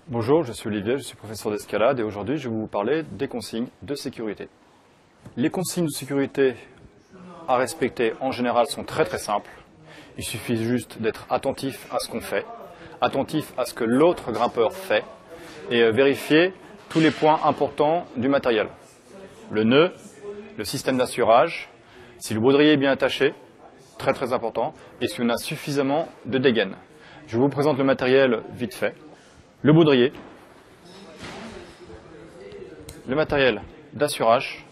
Bonjour, je suis Olivier, je suis professeur d'escalade et aujourd'hui je vais vous parler des consignes de sécurité. Les consignes de sécurité à respecter en général sont très simples. Il suffit juste d'être attentif à ce qu'on fait, attentif à ce que l'autre grimpeur fait et vérifier tous les points importants du matériel. Le nœud, le système d'assurage, si le baudrier est bien attaché, très important, et si on a suffisamment de dégaine. Je vous présente le matériel vite fait. Le baudrier, le matériel d'assurage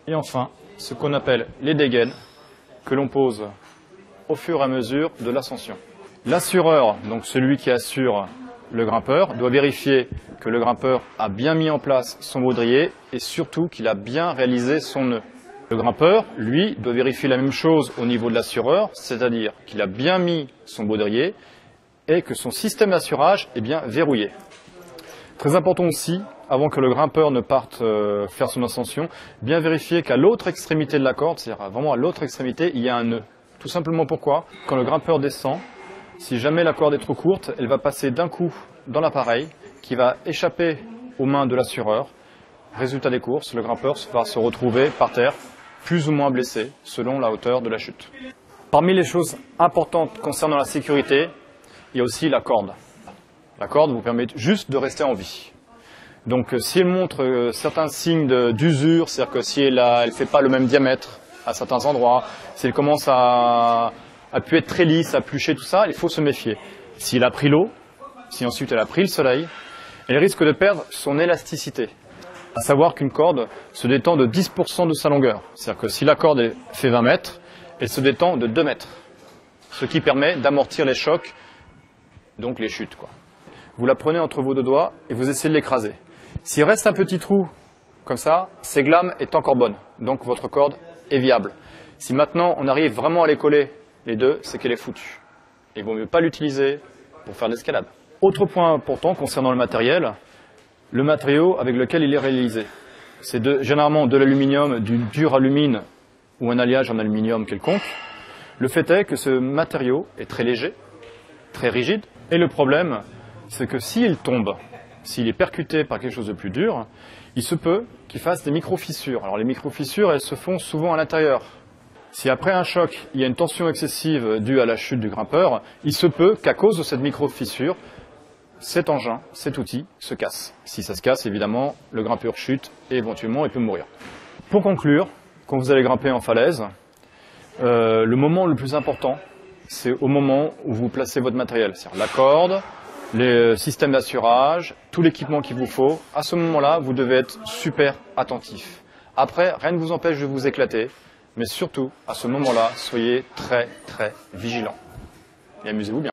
et enfin ce qu'on appelle les dégaines que l'on pose au fur et à mesure de l'ascension. L'assureur, donc celui qui assure le grimpeur, doit vérifier que le grimpeur a bien mis en place son baudrier et surtout qu'il a bien réalisé son nœud. Le grimpeur, lui, doit vérifier la même chose au niveau de l'assureur, c'est-à-dire qu'il a bien mis son baudrier et que son système d'assurage est bien verrouillé. Très important aussi, avant que le grimpeur ne parte faire son ascension, bien vérifier qu'à l'autre extrémité de la corde, c'est-à-dire vraiment à l'autre extrémité, il y a un nœud. Tout simplement pourquoi, quand le grimpeur descend, si jamais la corde est trop courte, elle va passer d'un coup dans l'appareil qui va échapper aux mains de l'assureur. Résultat des courses, le grimpeur va se retrouver par terre, plus ou moins blessé, selon la hauteur de la chute. Parmi les choses importantes concernant la sécurité, il y a aussi la corde. La corde vous permet juste de rester en vie. Donc si elle montre certains signes d'usure, c'est-à-dire que si elle ne fait pas le même diamètre à certains endroits, si elle commence à pu être très lisse, à plucher, tout ça, il faut se méfier. Si elle a pris l'eau, si ensuite elle a pris le soleil, elle risque de perdre son élasticité. À savoir qu'une corde se détend de 10% de sa longueur. C'est-à-dire que si la corde fait 20 mètres, elle se détend de 2 mètres. Ce qui permet d'amortir les chocs, donc les chutes, quoi. Vous la prenez entre vos deux doigts et vous essayez de l'écraser. S'il reste un petit trou comme ça, cette lame est encore bonne, donc votre corde est viable. Si maintenant on arrive vraiment à les coller, les deux, c'est qu'elle est foutue. Il vaut mieux pas l'utiliser pour faire de l'escalade. Autre point important concernant le matériau avec lequel il est réalisé. C'est généralement de l'aluminium, du dur alumine ou un alliage en aluminium quelconque. Le fait est que ce matériau est très léger, très rigide, et le problème, c'est que s'il tombe, s'il est percuté par quelque chose de plus dur, il se peut qu'il fasse des micro-fissures. Alors les micro-fissures, elles se font souvent à l'intérieur. Si après un choc, il y a une tension excessive due à la chute du grimpeur, il se peut qu'à cause de cette micro-fissure, cet engin, cet outil, se casse. Si ça se casse, évidemment, le grimpeur chute et éventuellement il peut mourir. Pour conclure, quand vous allez grimper en falaise, le moment le plus important, c'est au moment où vous placez votre matériel, c'est-à-dire la corde, les systèmes d'assurage, tout l'équipement qu'il vous faut. À ce moment-là, vous devez être super attentif. Après, rien ne vous empêche de vous éclater, mais surtout, à ce moment-là, soyez très vigilant. Et amusez-vous bien.